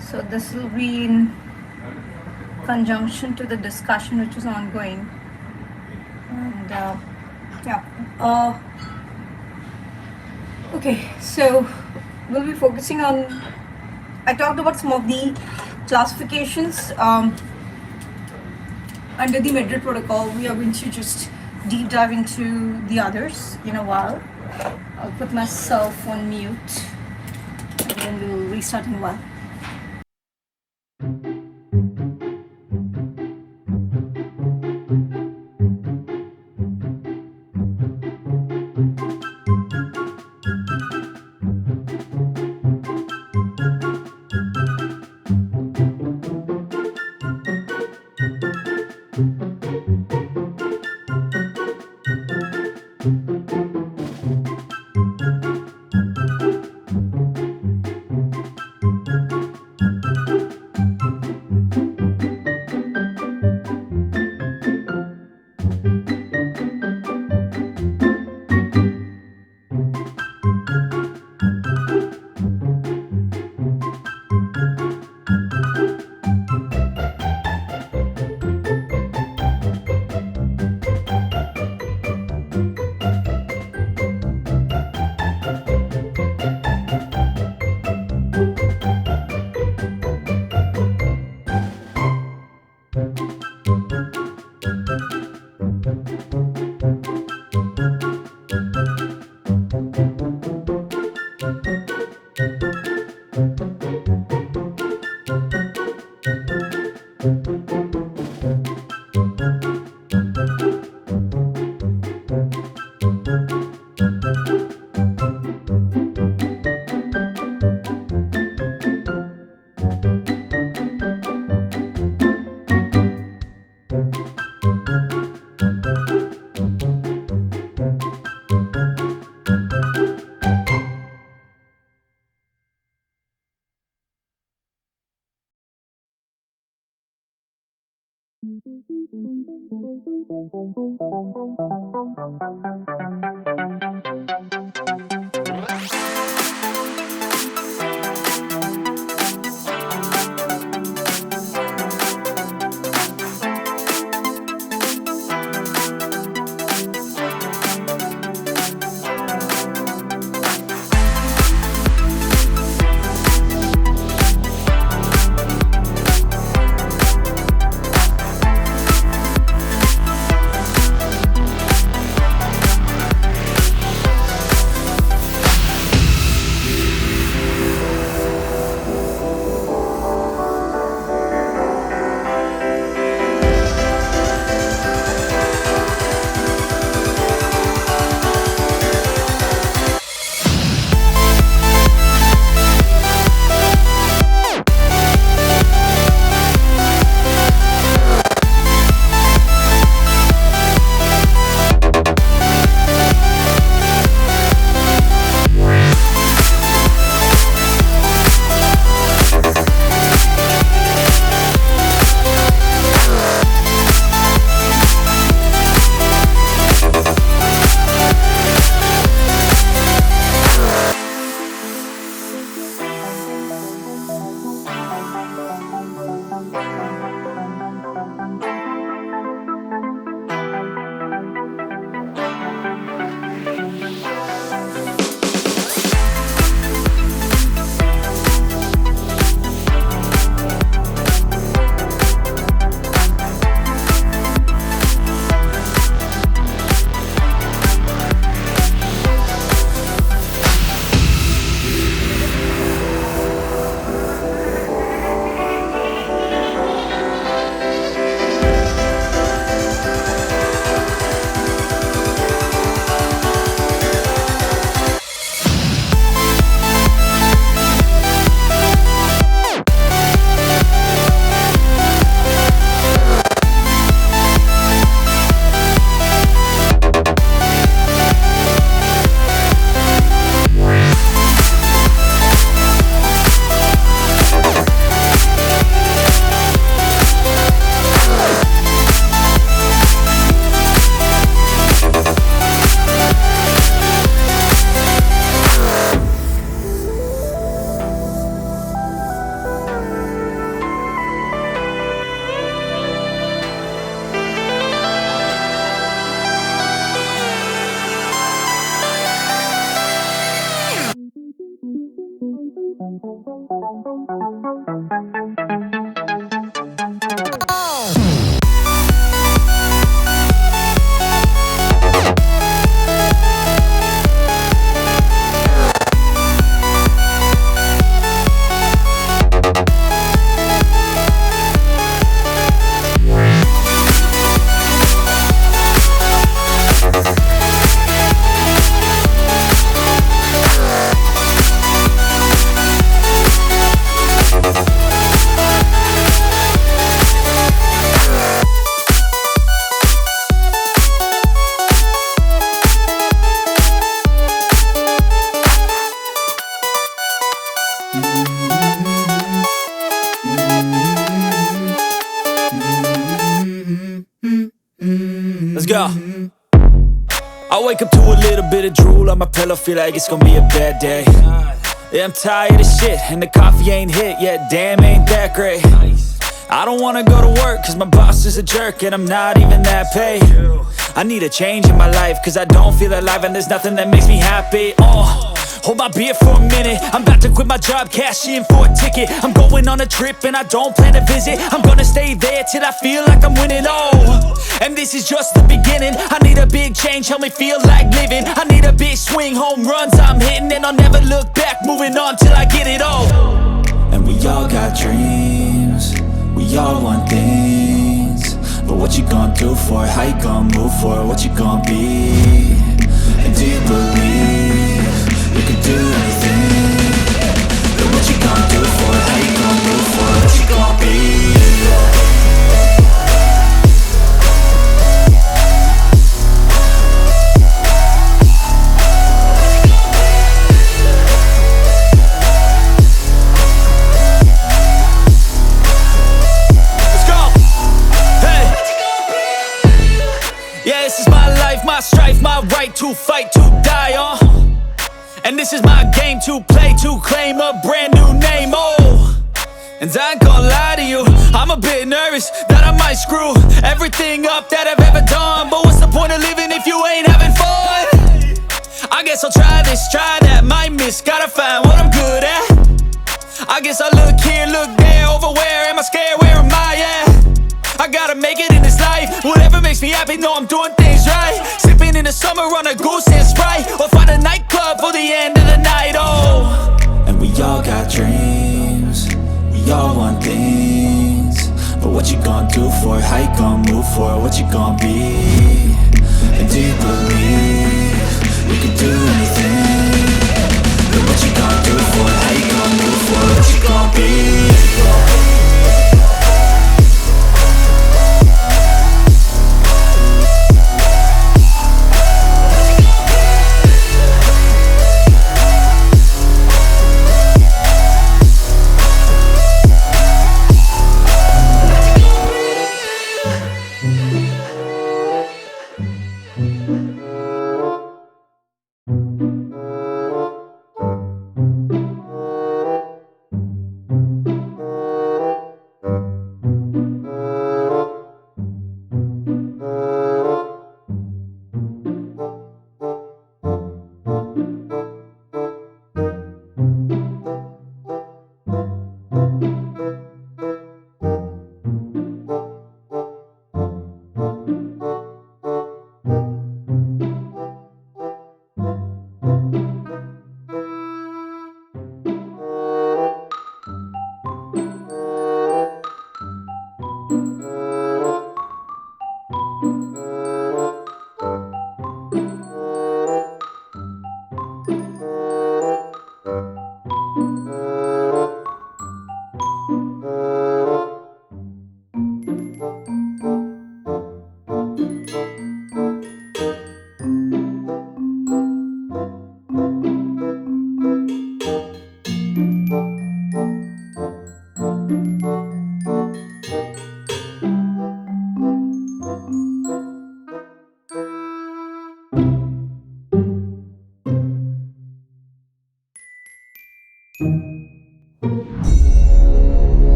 So this will be in conjunction to the discussion which is ongoing. And okay, so we'll be focusing on, I talked about some of the classifications under the Madrid protocol. We are going to just deep dive into the others in a while. I'll put myself on mute and then we'll restart in a while. Let's go. I wake up to a little bit of drool on my pillow, feel like it's gonna be a bad day. Yeah, I'm tired of shit, and the coffee ain't hit yet, damn, ain't that great. I don't wanna go to work, cause my boss is a jerk, and I'm not even that paid. I need a change in my life, cause I don't feel alive, and there's nothing that makes me happy. Hold my beer for a minute, I'm about to quit my job, cash in for a ticket. I'm going on a trip and I don't plan to visit. I'm gonna stay there till I feel like I'm winning, and this is just the beginning. I need a big change, help me feel like living. I need a big swing, home runs I'm hitting, and I'll never look back, moving on till I get it all. And we all got dreams, we all want things, but what you gonna do for it? How you gonna move for it? What you gonna be? And do you believe you can do anything? But what you gonna do for it? How you gonna move for it? What you gonna be? My strife, my right to fight, to die on. And this is my game to play, to claim a brand new name, And I ain't gonna lie to you, I'm a bit nervous that I might screw everything up that I've ever done. But what's the point of living if you ain't having fun? I guess I'll try this, try that, might miss, gotta find what I'm good at. I guess I look here, look there, over where am I scared, where am I at? I gotta make it in this life, whatever makes me happy, know I'm doing things right. Sipping in the summer on a goose and Sprite, or find a nightclub for the end of the night, And we all got dreams, we all want things, but what you gonna do for it? How you gonna move for it? What you gonna be? And do you believe you can do anything? But what you gonna do for it? How you gonna move for it? What you gonna be?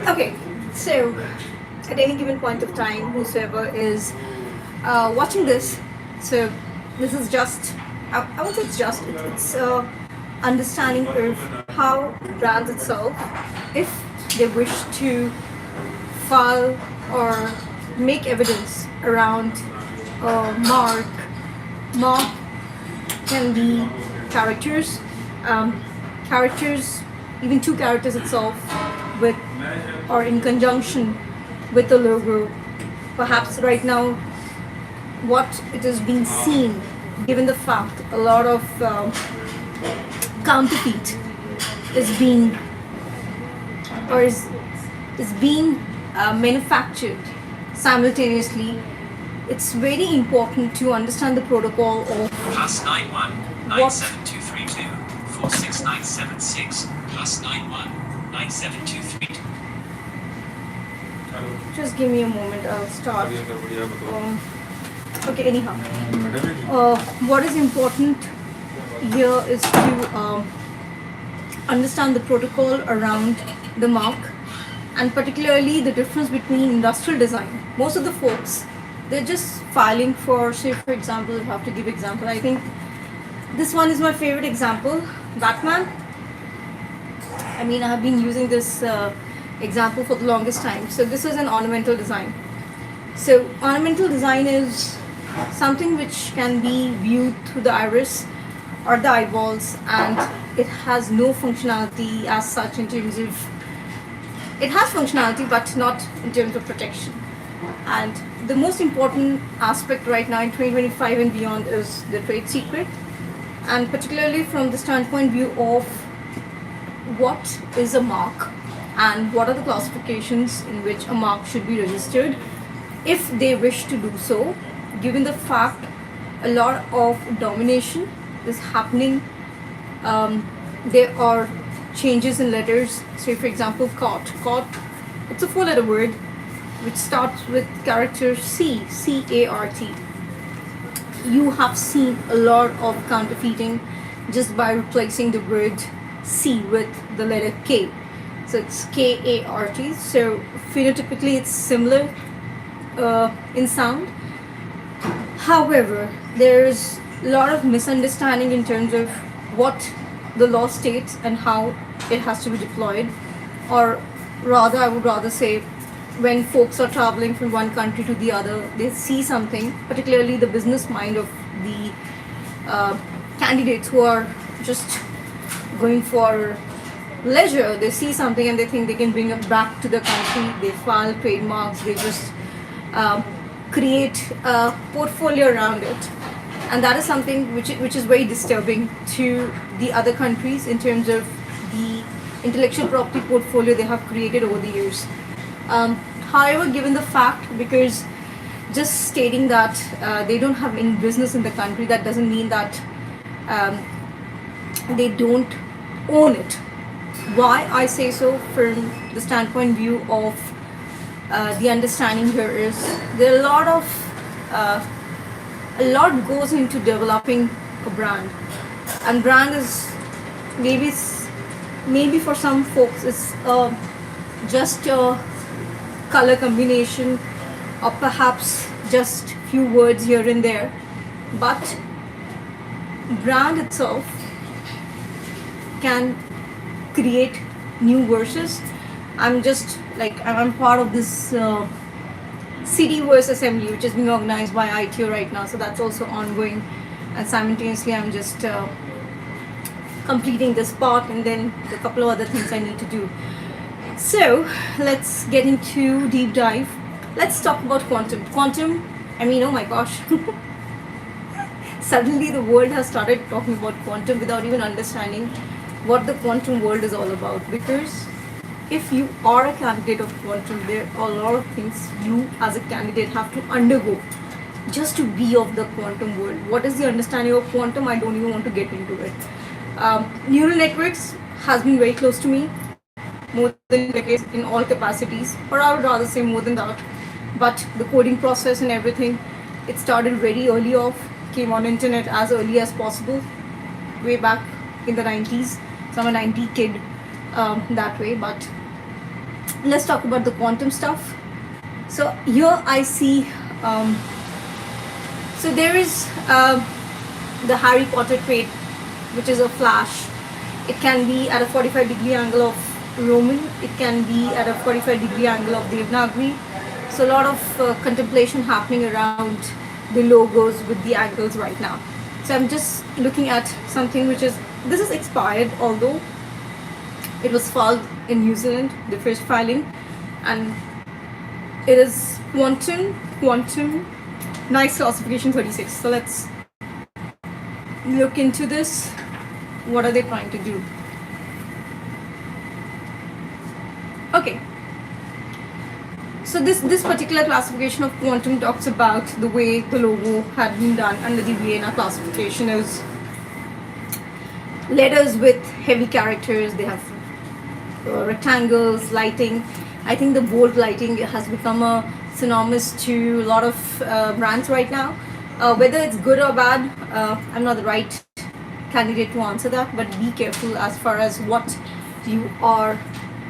Okay, so at any given point of time, whosoever is watching this, so this is just, I would say it's just, it's understanding of how brands itself, if they wish to file or make evidence around mark can be characters, characters, even two characters itself, with or in conjunction with the logo. Perhaps right now, what it is being seen, given the fact a lot of counterfeit is being or is being manufactured simultaneously. It's very important to understand the protocol of +91 97232 46976 +91 97232. just give me a moment, I'll start. Okay, anyhow, what is important here is to understand the protocol around the mark, and particularly the difference between industrial design. Most of the folks, they're just filing for, say for example, I have to give example, I think this one is my favorite example, Batman. I mean, I have been using this example for the longest time. So this is an ornamental design. So ornamental design is something which can be viewed through the iris or the eyeballs, and it has no functionality as such in terms of, it has functionality but not in terms of protection. And the most important aspect right now in 2025 and beyond is the trade secret, and particularly from the standpoint view of what is a mark and what are the classifications in which a mark should be registered if they wish to do so, given the fact a lot of domination is happening. There are changes in letters. Say for example, cot, it's a 4-letter word which starts with character C, C-A-R-T. You have seen a lot of counterfeiting just by replacing the word C with the letter K. So it's K-A-R-T. So phenotypically it's similar in sound. However, there's a lot of misunderstanding in terms of what the law states and how it has to be deployed. Or rather, I would rather say, when folks are traveling from one country to the other, they see something, particularly the business mind of the candidates who are just going for leisure. They see something and they think they can bring it back to the country. They file trademarks, they just create a portfolio around it. And that is something which is very disturbing to the other countries in terms of the intellectual property portfolio they have created over the years. However, given the fact, because just stating that they don't have any business in the country, that doesn't mean that they don't own it. Why I say so from the standpoint view of the understanding here is there are a lot goes into developing a brand, and brand is maybe for some folks it's just a color combination or perhaps just few words here and there, but brand itself can create new verses. I'm part of this city verse assembly which is being organized by ITO right now, so that's also ongoing, and simultaneously I'm just completing this part and then a couple of other things I need to do. So let's get into deep dive. Let's talk about quantum. I mean, oh my gosh, suddenly the world has started talking about quantum without even understanding what the quantum world is all about. Because if you are a candidate of quantum, there are a lot of things you as a candidate have to undergo just to be of the quantum world. What is the understanding of quantum? I don't even want to get into it. Neural networks has been very close to me more than decades in all capacities, or I would rather say more than that. But the coding process and everything, it started very early off, came on internet as early as possible, way back in the 90s. So I'm a 90 kid that way, but let's talk about the quantum stuff. So here I see, so there is the Harry Potter trait, which is a flash. It can be at a 45-degree angle of Roman, it can be at a 45-degree angle of Devanagari. So a lot of contemplation happening around the logos with the angles right now. So I'm just looking at something which is, this is expired, although it was filed in New Zealand, the first filing, and it is quantum, nice classification 36. So let's look into this. What are they trying to do? Okay. So this particular classification of quantum talks about the way the logo had been done under the Vienna classification is letters with heavy characters. They have rectangles, lighting. I think the bold lighting has become a synonymous to a lot of brands right now. Whether it's good or bad, I'm not the right candidate to answer that, but be careful as far as what you are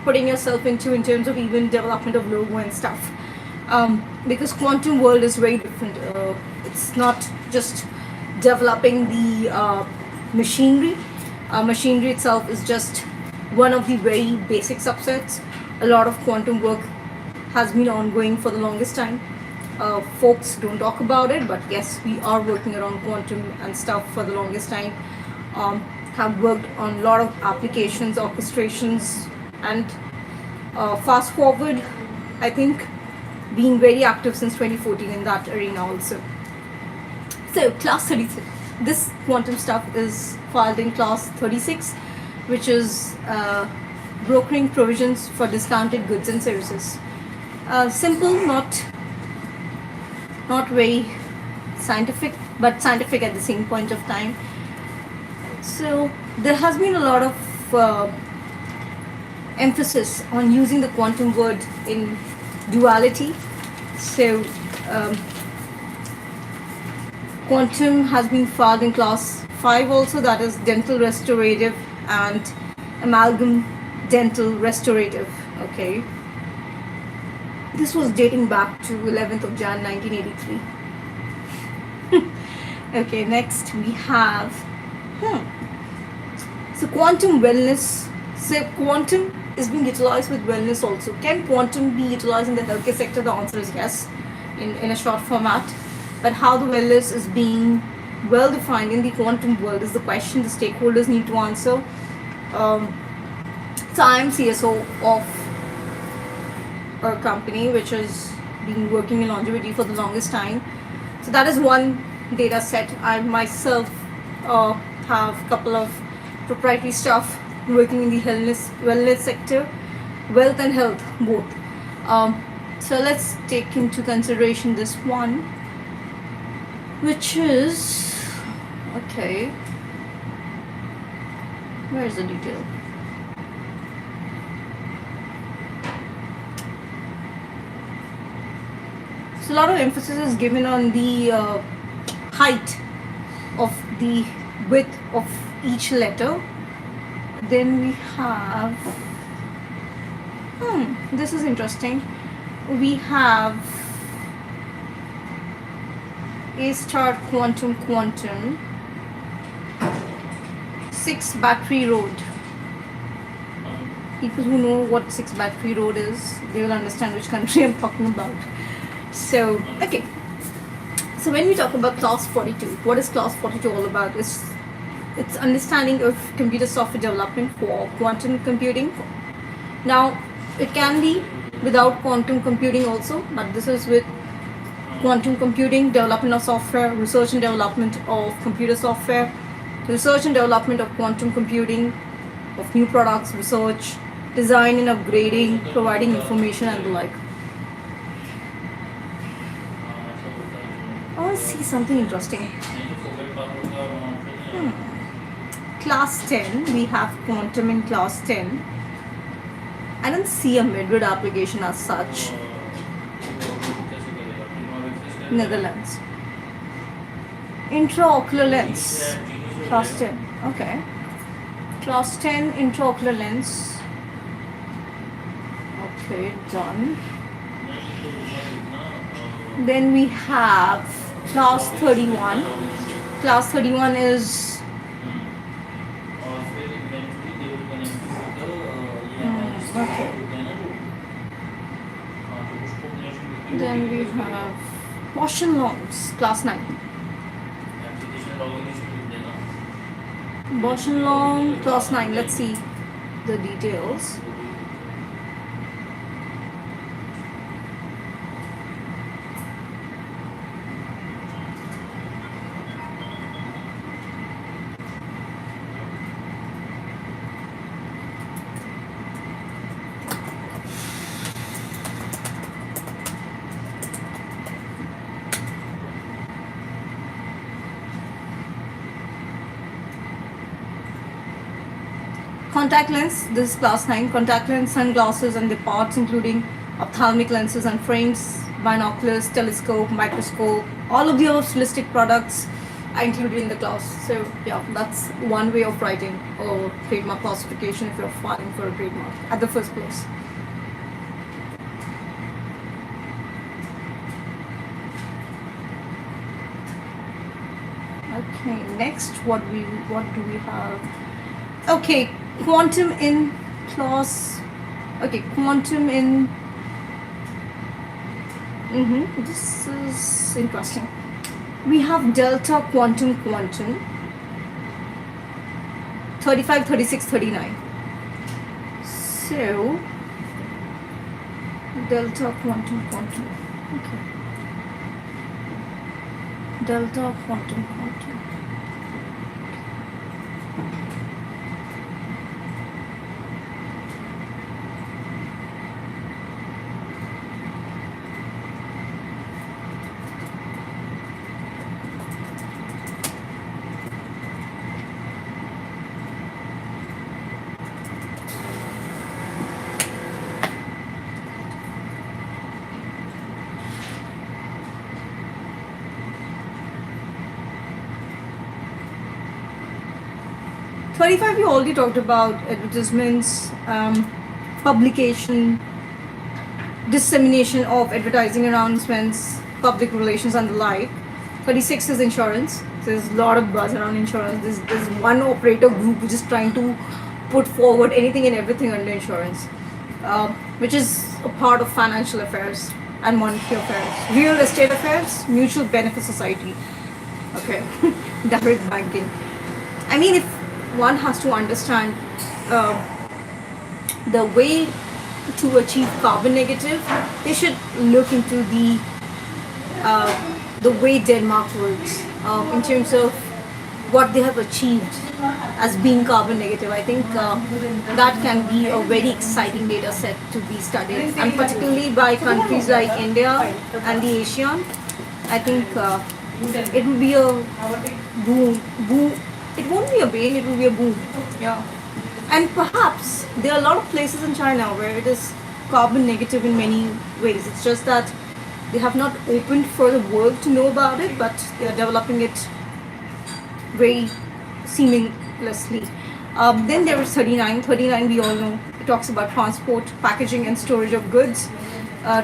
putting yourself into in terms of even development of logo and stuff, because quantum world is very different. It's not just developing the machinery. Machinery itself is just one of the very basic subsets. A lot of quantum work has been ongoing for the longest time. Folks don't talk about it, but yes, we are working around quantum and stuff for the longest time. Have worked on a lot of applications, orchestrations, and fast forward, I think, being very active since 2014 in that arena also. So class 36, this quantum stuff is filed in class 36, which is brokering provisions for discounted goods and services. Simple, not very scientific, but scientific at the same point of time. So there has been a lot of emphasis on using the quantum word in duality. So quantum has been filed in class 5 also, that is dental restorative and amalgam dental restorative. Okay, this was dating back to 11th of Jan 1983. Okay, next we have so quantum wellness. So quantum is being utilized with wellness also. Can quantum be utilized in the healthcare sector? The answer is yes, in a short format. But how the wellness is being well defined in the quantum world is the question the stakeholders need to answer. So I am CSO of a company which has been working in longevity for the longest time. So that is one data set. I myself have a couple of proprietary stuff working in the wellness sector, wealth and health both. So let's take into consideration this one, which is, okay, where is the detail? So a lot of emphasis is given on the height of the width of each letter. Then we have, this is interesting. We have A star quantum 6 battery road. People who know what 6 battery road is, they will understand which country I'm talking about. So, okay. So when we talk about class 42, what is class 42 all about? It's understanding of computer software development for quantum computing. Now, it can be without quantum computing also, but this is with quantum computing, development of software, research and development of computer software, research and development of quantum computing, of new products, research, design and upgrading, providing information and the like. I want to see something interesting. Class 10, we have quantum in class 10. I don't see a mid-word application as such. Netherlands. Intraocular lens, class 10, okay. Class 10 intraocular lens, Okay, done. Then we have class 31. Class 31 is okay. Then we have Gaussian norms, class 9. Gaussian norm, class 9. Let's see the details. Contact lens, this is class 9. Contact lens, sunglasses and the parts including ophthalmic lenses and frames, binoculars, telescope, microscope, all of the holistic products are included in the class. So yeah, that's one way of writing a trademark classification if you're filing for a trademark at the first place. Okay, next what do we have? Okay, quantum in class. Okay, quantum in. This is interesting. We have delta quantum 35, 36, 39. So delta quantum. Okay. Delta quantum. 35 we already talked about advertisements, publication, dissemination of advertising announcements, public relations and the like. 36 is insurance. There's a lot of buzz around insurance. There's one operator group which is trying to put forward anything and everything under insurance, which is a part of financial affairs and monetary affairs. Real estate affairs, mutual benefit society. Okay, direct banking. I mean, if one has to understand the way to achieve carbon negative, they should look into the way Denmark works in terms of what they have achieved as being carbon negative. I think that can be a very exciting data set to be studied, and particularly by countries like India and the ASEAN. I think it will be a boom. It won't be a bane, it will be a boom. Yeah. And perhaps there are a lot of places in China where it is carbon negative in many ways. It's just that they have not opened for the world to know about it, but they are developing it very seamlessly. Then there is 39. 39 we all know. It talks about transport, packaging and storage of goods,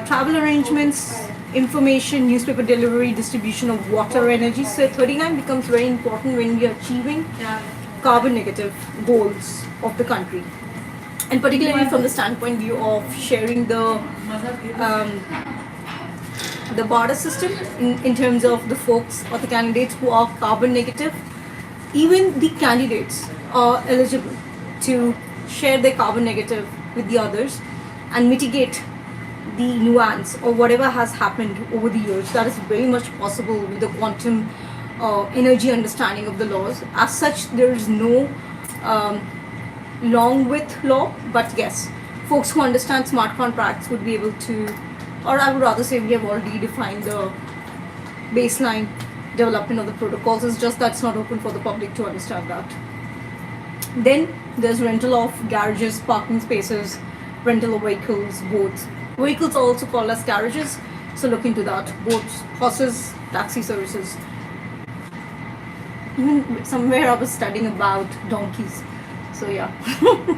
travel arrangements, information, newspaper delivery, distribution of water, energy. So 39 becomes very important when we are achieving carbon negative goals of the country, and particularly from the standpoint view of sharing the barter system in terms of the folks or the candidates who are carbon negative. Even the candidates are eligible to share their carbon negative with the others and mitigate the nuance or whatever has happened over the years. That is very much possible with the quantum energy understanding of the laws. As such, there is no long width law, but yes, folks who understand smart contracts would be able to, or I would rather say we have already defined the baseline development of the protocols. It's just that's not open for the public to understand that. Then there's rental of garages, parking spaces, rental of vehicles, boats. Vehicles are also called as garages, so look into that. Boats, horses, taxi services. Even somewhere I was studying about donkeys. So yeah,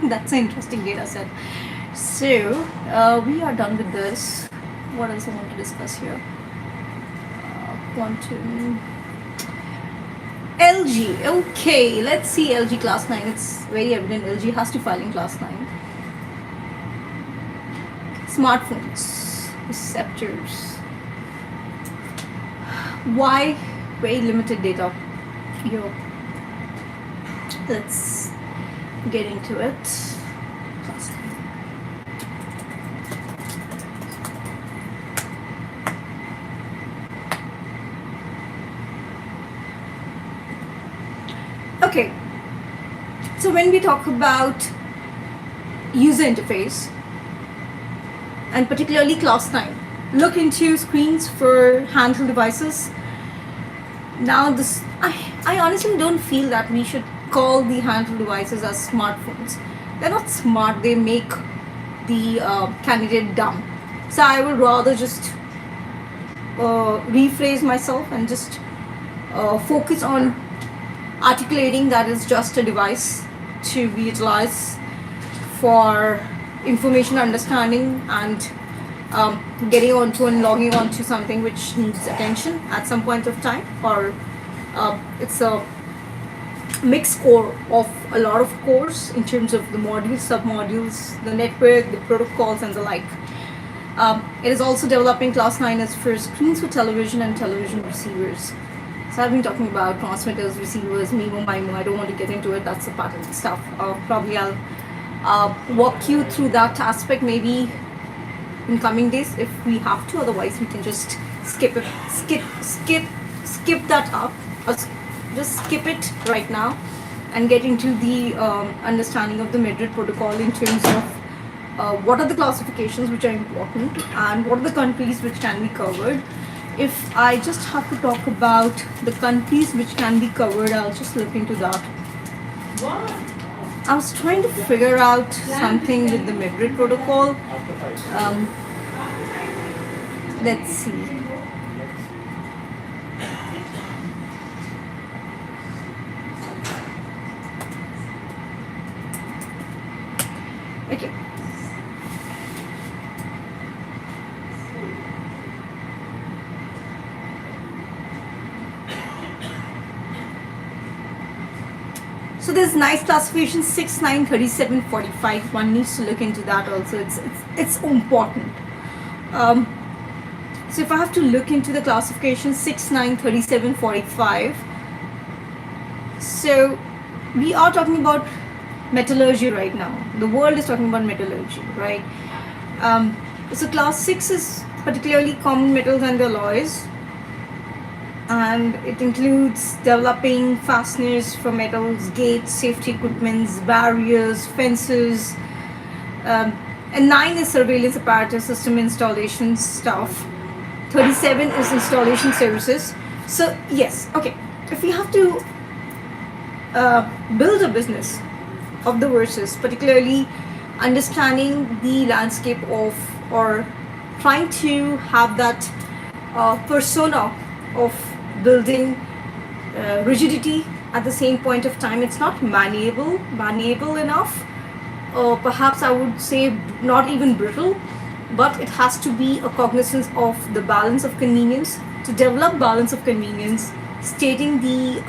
that's an interesting data set. So we are done with this. What else I want to discuss here? Quantum LG. Okay, let's see LG class 9. It's very evident LG has to file in class 9. Smartphones, receptors. Why very limited data here? Let's get into it. Class 9. Okay, so when we talk about user interface, and particularly class 9, look into screens for handheld devices. Now this, I honestly don't feel that we should call the handheld devices as smartphones. They're not smart, they make the candidate dumb. So I would rather just rephrase myself and just focus on articulating that is just a device to be utilized for information understanding and getting onto and logging onto something which needs attention at some point of time, or it's a mixed core of a lot of cores in terms of the modules, submodules, the network, the protocols and the like. It is also developing class 9 as for screens for television and television receivers. So I've been talking about transmitters, receivers, MIMO, MIMO. I don't want to get into it. That's the pattern stuff. Probably I'll walk you through that aspect maybe in coming days if we have to. Otherwise, we can just skip it, skip that up. Just skip it right now and get into the understanding of the Madrid protocol in terms of what are the classifications which are important and what are the countries which can be covered. If I just have to talk about the countries which can be covered, I'll just look into that. I was trying to figure out something with the Madrid protocol. Let's see. Okay. So there's nice classification 6, 9, 37, 45. One needs to look into that also. It's important. So if I have to look into the classification 6, 9, 37, 45. So we are talking about metallurgy right now. The world is talking about metallurgy, right? So class 6 is particularly common metals and alloys. And it includes developing fasteners for metals, gates, safety equipments, barriers, fences. And 9 is surveillance apparatus, system installation stuff. 37 is installation services. So yes, okay, if we have to build a business of the verses, particularly understanding the landscape of, or trying to have that persona of building rigidity at the same point of time, it's not malleable enough, or perhaps I would say not even brittle, but it has to be a cognizance of the balance of convenience. To develop balance of convenience, stating the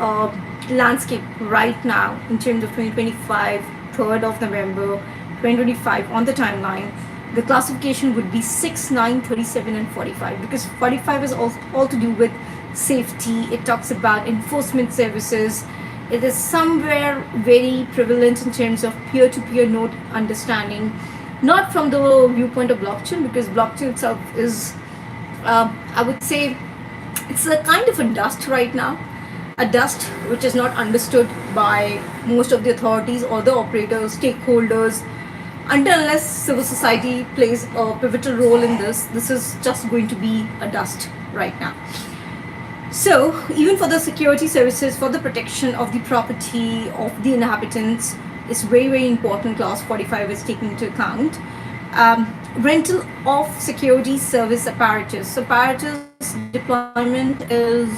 landscape right now in terms of 2025, 3rd of November 2025 on the timeline, the classification would be 6, 9, 37 and 45, because 45 is all to do with safety. It talks about enforcement services. It is somewhere very prevalent in terms of peer-to-peer node understanding, not from the viewpoint of blockchain, because blockchain itself is, I would say, it's a kind of a dust right now, a dust which is not understood by most of the authorities or the operators, stakeholders, unless civil society plays a pivotal role in this. This is just going to be a dust right now. So even for the security services, for the protection of the property of the inhabitants, is very, very important. Class 45 is taken into account. Rental of security service apparatus. Apparatus deployment is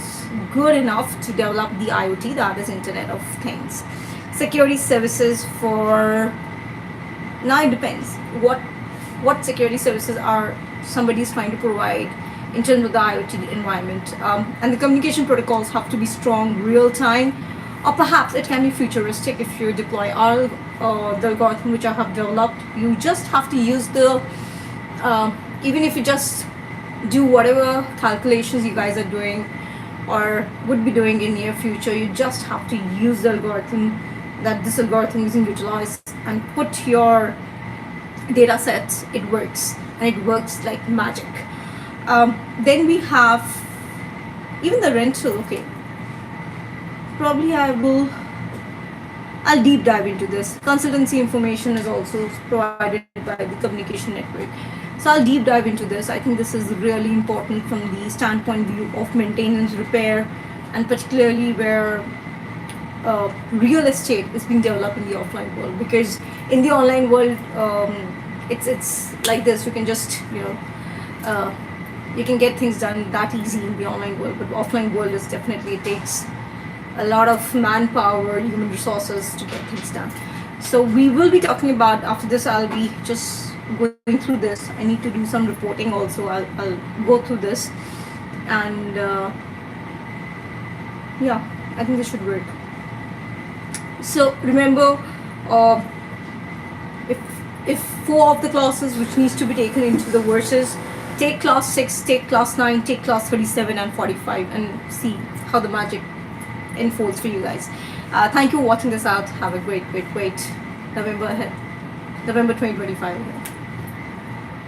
good enough to develop the IoT, that is Internet of Things. Security services for, now it depends what what security services are somebody's trying to provide in terms of the IoT environment. And the communication protocols have to be strong, real time, or perhaps it can be futuristic if you deploy all the algorithm which I have developed. You just have to use the, even if you just do whatever calculations you guys are doing or would be doing in near future, you just have to use the algorithm that this algorithm is utilized and put your data sets. It works, and it works like magic. Then we have even the rental. Okay, probably I'll deep dive into this. Consultancy information is also provided by the communication network, so I'll deep dive into this. I think this is really important from the standpoint view of maintenance, repair, and particularly where real estate is being developed in the offline world. Because in the online world, it's like this. You can just you can get things done that easy in the online world, but offline world is definitely, it takes a lot of manpower, human resources to get things done. So we will be talking about, after this I'll be just going through this. I need to do some reporting also. I'll go through this, and yeah, I think this should work. So remember, if 4 of the classes which needs to be taken into the verses, take class 6, take class 9, take class 37 and 45, and see how the magic unfolds for you guys. Thank you for watching this out. Have a great November ahead. November 2025 ahead.